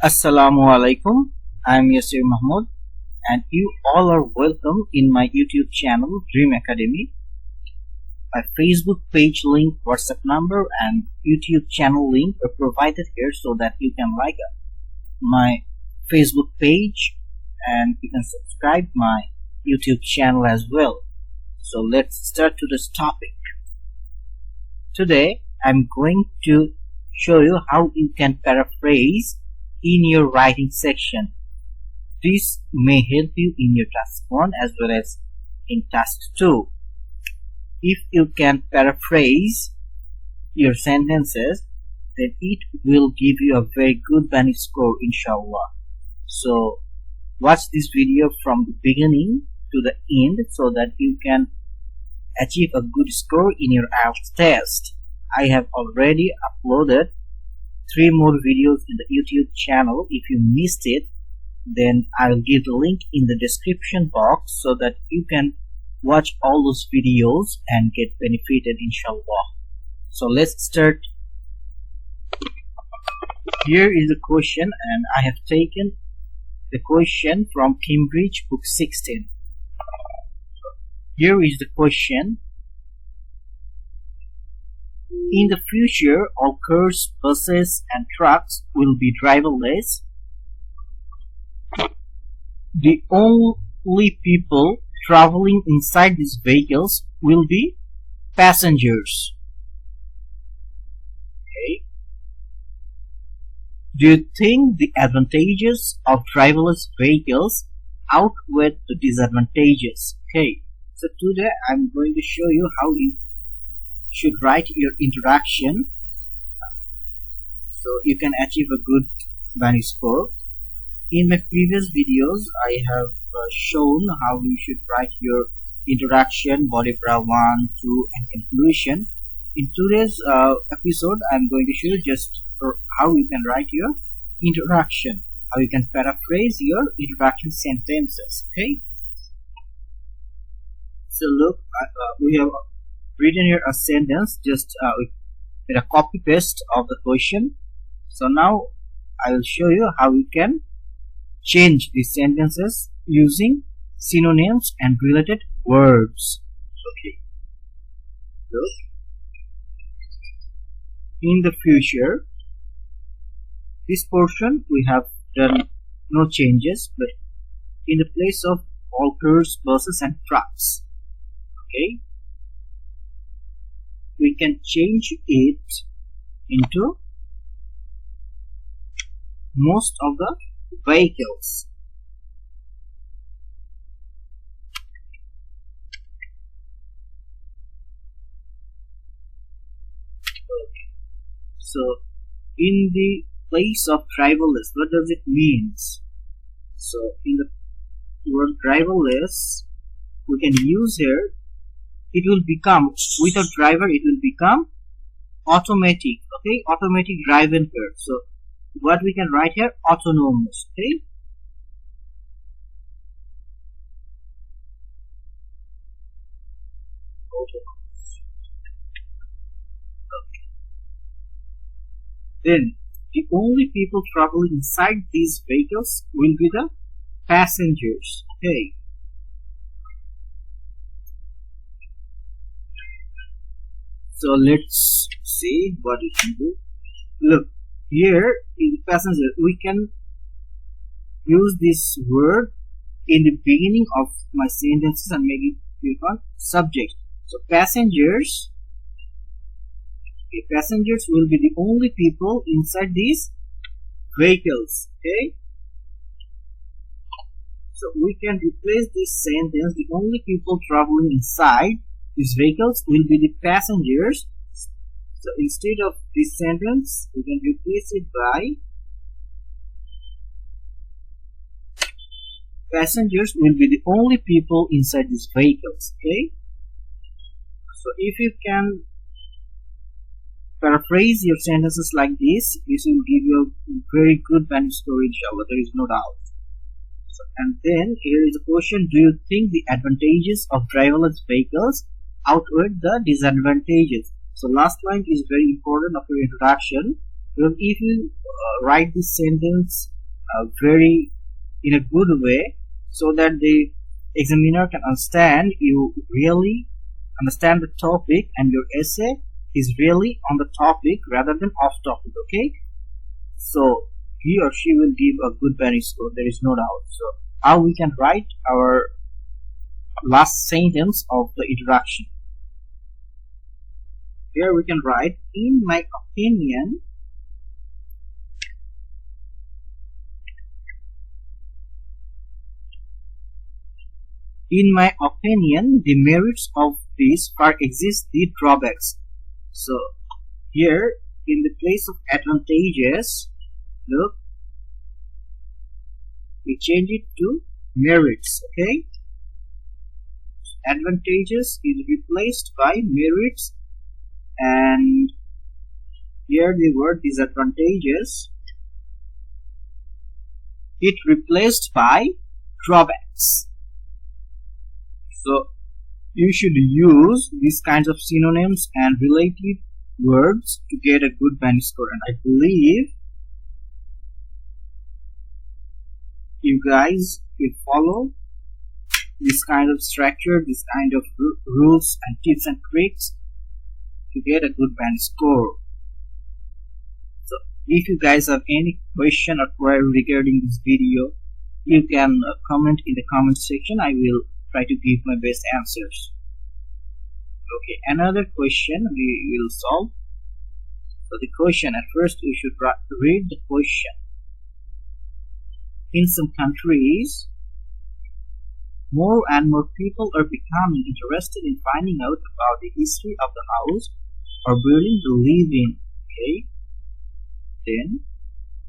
Assalamu alaikum. I'm Yasir Mahmud, and you all are welcome in my YouTube channel Dream Academy. My Facebook page link, WhatsApp number, and YouTube channel link are provided here so that you can like my Facebook page and you can subscribe my YouTube channel as well. So let's start to this topic. Today I'm going to show you how you can paraphrase in your writing section. This may help you in your task 1 as well as in task 2. If you can paraphrase your sentences, then it will give you a very good bani score, inshallah. So watch this video from the beginning to the end so that you can achieve a good score in your IELTS test. I have already uploaded 3 more videos in the YouTube channel. If you missed it, then I will give the link in the description box so that you can watch all those videos and get benefited, inshallah. So let's start. Here is the question, and I have taken the question from Cambridge book 16. Here is the question. In the future, all cars, buses, and trucks will be driverless. The only people traveling inside these vehicles will be passengers. Okay. Do you think the advantages of driverless vehicles outweigh the disadvantages? Okay. So today I'm going to show you how you should write your introduction so you can achieve a good bani score. In my previous videos I have shown how you should write your introduction, body para 1, 2 and conclusion. In today's episode I'm going to show you just how you can write your introduction, how you can paraphrase your introduction sentences. Okay, so look, we have written here a sentence just with a copy paste of the question. So now I will show you how you can change these sentences using synonyms and related words. Okay, so in the future, this portion we have done no changes, but in the place of all cars, buses and trucks, okay, we can change it into most of the vehicles. Okay. So in the place of driverless, what does it mean? So in the word driverless, we can use here, it will become, without driver it will become automatic. Okay, automatic driven here. So what we can write here, autonomous. Okay, autonomous. Okay. Then the only people traveling inside these vehicles will be the passengers. Okay, so let's see what we can do. Look, here in passenger we can use this word in the beginning of my sentences and make it become subject. So passengers, okay, passengers will be the only people inside these vehicles. Okay, so we can replace this sentence, the only people traveling inside these vehicles will be the passengers. So instead of this sentence, we can replace it by passengers will be the only people inside these vehicles. Okay, so if you can paraphrase your sentences like this will give you a very good bani score, inshallah, there is no doubt. So, and then here is the question, do you think the advantages of driverless vehicles outweigh the disadvantages? So last line is very important of your introduction. Because if you write this sentence very in a good way, so that the examiner can understand you really understand the topic and your essay is really on the topic rather than off topic. Okay, so he or she will give a good Benny score, there is no doubt. So how we can write our last sentence of the introduction? Here we can write, in my opinion, the merits of this far exceed the drawbacks. So here in the place of advantages, look, we change it to merits. Okay, advantages is replaced by merits, and here the word disadvantages, it replaced by drawbacks. So you should use these kinds of synonyms and related words to get a good band score, and I believe you guys will follow this kind of structure, this kind of rules and tips and tricks to get a good band score. So if you guys have any question or query regarding this video, you can comment in the comment section. I will try to give my best answers. Okay, another question we will solve. So the question, at first you should read the question. In some countries, more and more people are becoming interested in finding out about the history of the house or building they live in. Okay, then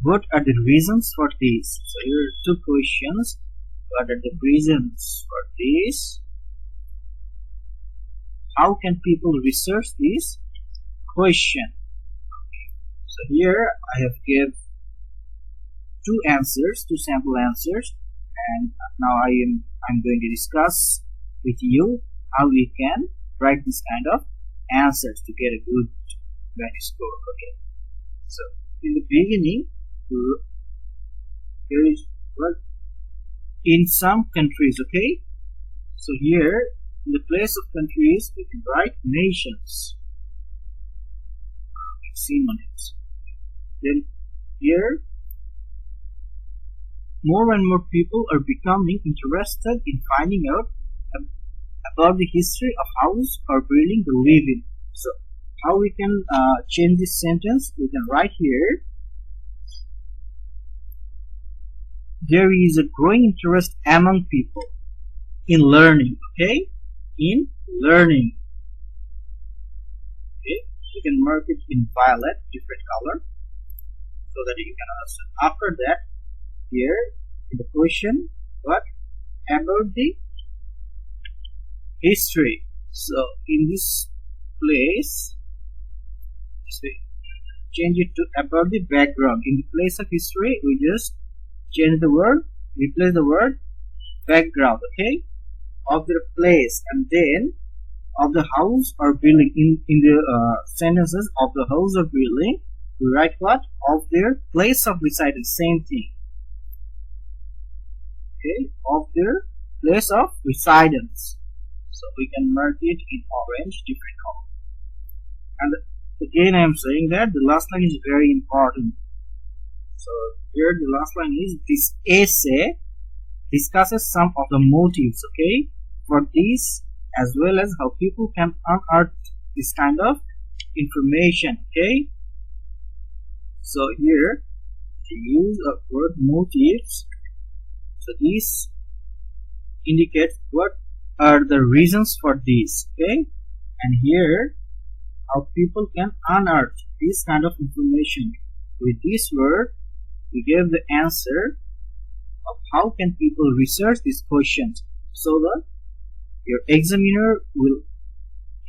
what are the reasons for this? So here are two questions. What are the reasons for this? How can people research this question? So here I have given two answers, two sample answers, and now I'm going to discuss with you how you can write this kind of answers to get a good value score. Okay, so in the beginning, here is what in some countries. Okay, so here in the place of countries we can write nations, synonyms. Then here, more and more people are becoming interested in finding out about the history of house or building they live in. So how we can change this sentence? We can write here, there is a growing interest among people in learning. Okay, in learning. Okay, you can mark it in violet, different color, so that you can understand. After that, here in the question, what about the history? So in this place, change it to about the background. In the place of history, we just change the word, replace the word background. Okay, of the place, and then of the house or building. In the sentences of the house or building, we write what? Of their place of residence. Same thing. Okay, of their place of residence. So we can mark it in orange, different color. And again I am saying that the last line is very important. So here the last line is, this essay discusses some of the motives, okay, for this, as well as how people can unearth this kind of information. Okay, so here the use of word motives, so this indicates what are the reasons for this. Okay, and here how people can unearth this kind of information. With this word we give the answer of how can people research these questions, so that your examiner will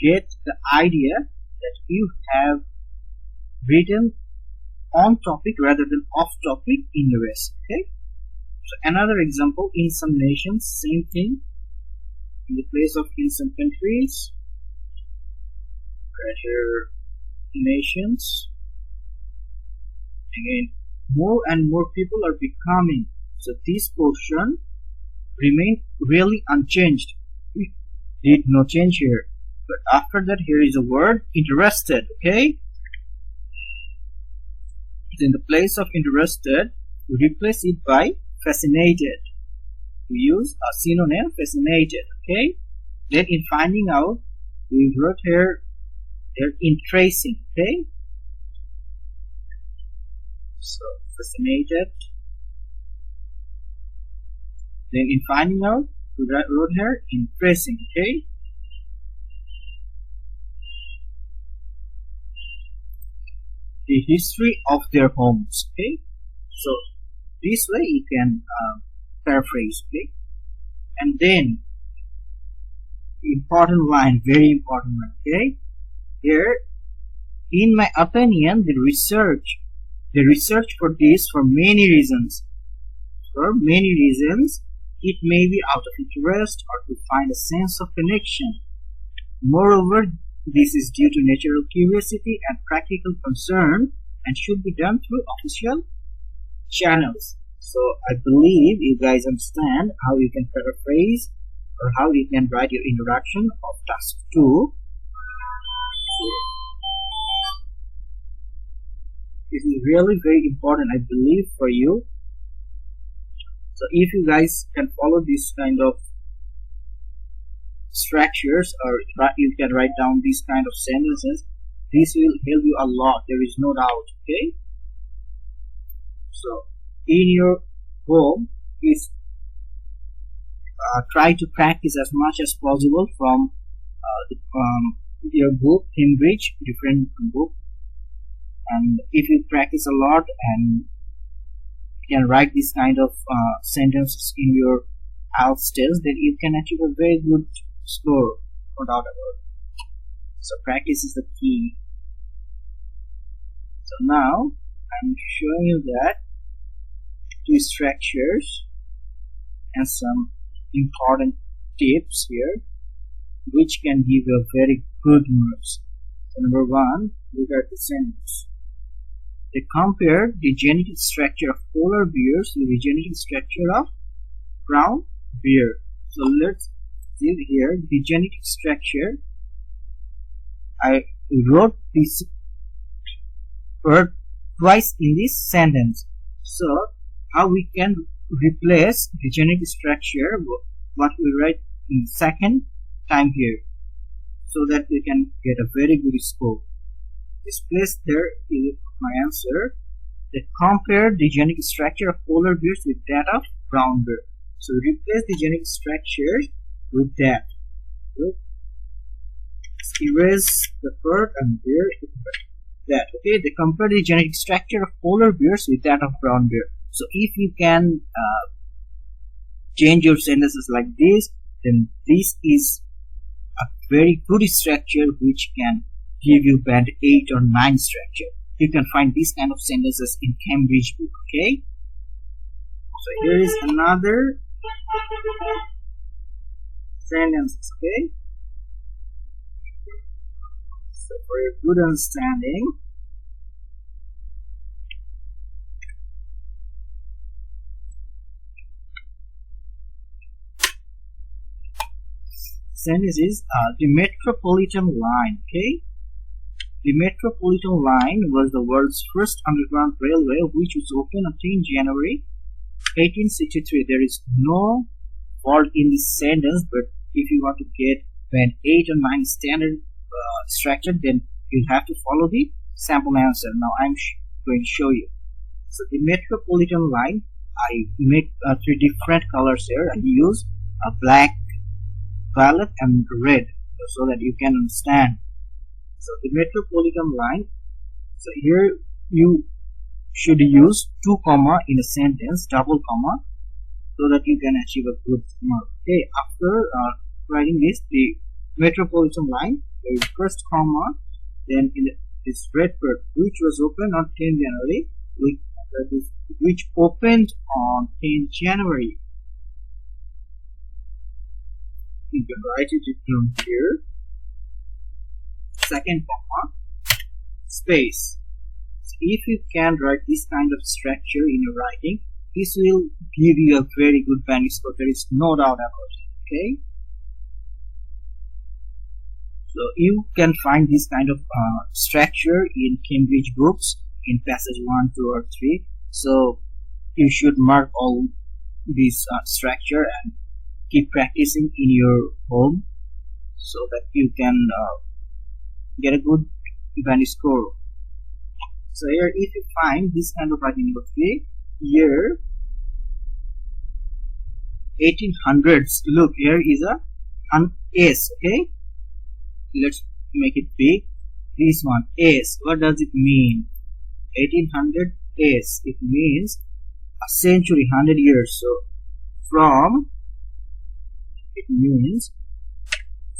get the idea that you have written on topic rather than off topic in your essay. Okay, so another example, in some nations, same thing. In the place of in some countries, right here, nations. Again, more and more people are becoming. So this portion remained really unchanged. We did no change here. But after that, here is a word interested. Okay. In the place of interested, we replace it by fascinated. We use a synonym fascinated. Okay. Then in finding out, we wrote here in tracing. Okay. So fascinated. Then in finding out, we wrote here in tracing. Okay. The history of their homes. Okay. So this way you can paraphrase. Okay. And then important line, very important one. Okay. Here, in my opinion, the research for this for many reasons. For many reasons, it may be out of interest or to find a sense of connection. Moreover, this is due to natural curiosity and practical concern and should be done through official channels. So I believe you guys understand how you can paraphrase or how you can write your introduction of task 2. This is really very important, I believe, for you. So if you guys can follow this kind of structures, or you can write down these kind of sentences, this will help you a lot, there is no doubt. Okay. So in your home, is try to practice as much as possible from your book, Cambridge, different book. And if you practice a lot and can write this kind of sentences in your IELTS test, then you can achieve a very good score, no doubt about it. So practice is the key. So now I'm showing you that two structures and some important tips here which can give you a very good marks. So number 1, look at the sentence. They compared the genetic structure of polar bears with the genetic structure of brown bear. So let's see here the genetic structure. I wrote this word twice in this sentence. So how we can replace the genetic structure, what we write in the second time here, so that we can get a very good score. This place there is my answer. That compared the genetic structure of polar bears with that of brown bear. So replace the genetic structure with that. Let's erase the bird and bear. That. Okay, they compare the genetic structure of polar bears with that of brown bear. So if you can change your sentences like this, then this is a very good structure which can give you band 8 or 9 structure. You can find these kind of sentences in Cambridge book. Okay. So here is another sentence. Okay. So for your good understanding, sentence is the Metropolitan Line. Okay. The Metropolitan Line was the world's first underground railway which was opened on 10 January 1863. There is no fault in this sentence, but if you want to get band 8 or 9 standard structure, then you have to follow the sample answer. Now I'm going to show you. So the Metropolitan Line, I make 3 different colors here. I use a black, violet and red so that you can understand. So the Metropolitan Line, so here you should use 2 comma in a sentence, double comma, so that you can achieve a good mark. Okay, after writing the Metropolitan Line, there is first comma, then in this red bird which was opened on 10 January, which opened on 10 January. You can write it down here. Second comma, space. So if you can write this kind of structure in your writing, this will give you a very good band score. There is no doubt about it. Okay, so you can find this kind of structure in Cambridge books in passage 1, 2, or 3. So you should mark all this structure and keep practicing in your home so that you can get a good band score. So here, if you find this kind of writing, okay, year 1800s. Look, here is an S. Okay, let's make it big. This one, S. What does it mean? 1800 S. It means a century, 100 years. So from, it means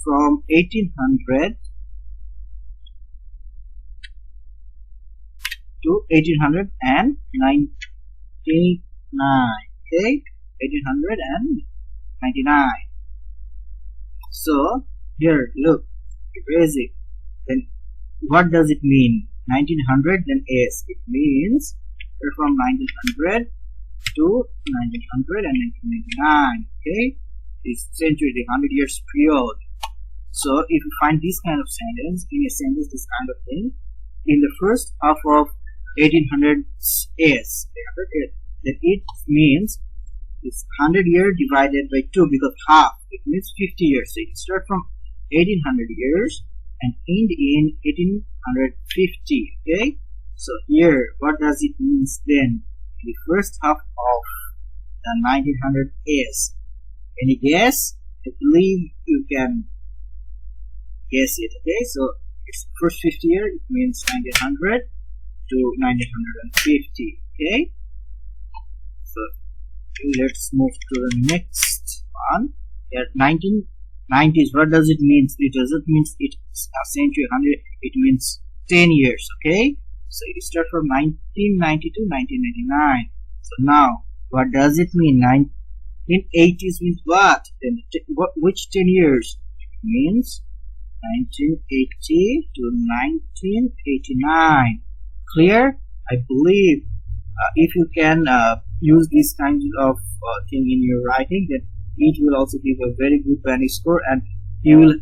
from 1800 to 1899. Okay, 1899. So here, look, erase it. Then what does it mean? 1900, then S. It means from 1900 to 1900 and 1999. Okay, this century, the 100 years period. So if you find this kind of sentence in a sentence, this kind of thing, in the first half of 1800 S, then it means it's 100 year divided by 2, because half, it means 50 years. So you can start from 1800 years and end in 1850. Okay, so here, what does it mean then? The first half of the 1900 S. Any guess? I believe you can guess it. Okay, so it's first 50 year, it means 1900 to 1950. Okay, so let's move to the next one. Here, 1990s. What does it mean? It doesn't mean it's a century, 100. It means 10 years. Okay, so you start from 1990 to 1999. So now, what does it mean? 1980s means what? Then which 10 years? It means 1980 to 1989. Clear? I believe if you can use this kind of thing in your writing, then it will also give a very good band score, and you will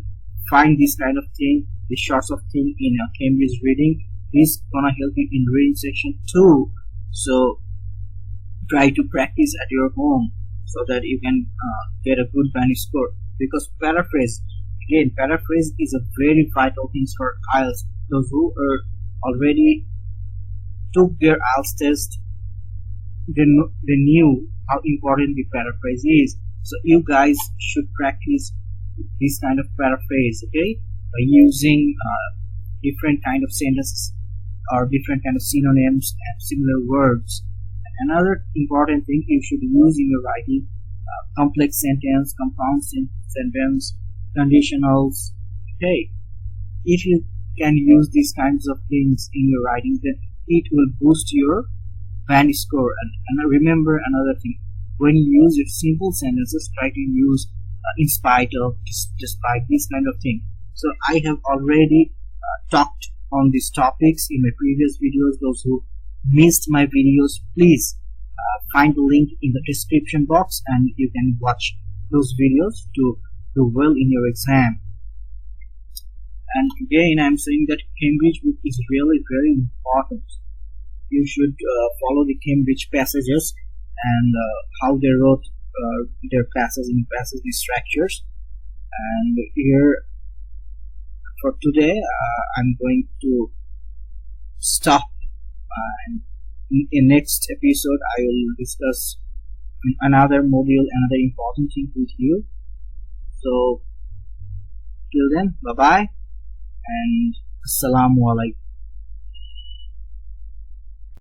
find this kind of thing, this sorts of thing in Cambridge reading. This gonna help you in reading section 2. So try to practice at your home so that you can get a good band score. Because paraphrase, again, paraphrase is a very vital thing for IELTS. Those who are already took their IELTS test, they knew how important the paraphrase is. So you guys should practice this kind of paraphrase, okay, by using different kind of sentences or different kind of synonyms and similar words. And another important thing you should use in your writing: complex sentence, compound sentence, conditionals. Okay, if you can use these kinds of things in your writing, then it will boost your band score. And remember another thing: when you use your simple sentences, try to use in spite of, despite, this kind of thing. So I have already talked on these topics in my previous videos. Those who missed my videos, please find the link in the description box and you can watch those videos to do well in your exam. And again, I'm saying that Cambridge book is really very important. You should follow the Cambridge passages and how they wrote their passage structures. And here for today, I'm going to stop, and in next episode I will discuss another module, another important thing with you. So till then, bye bye and assalamu alaikum.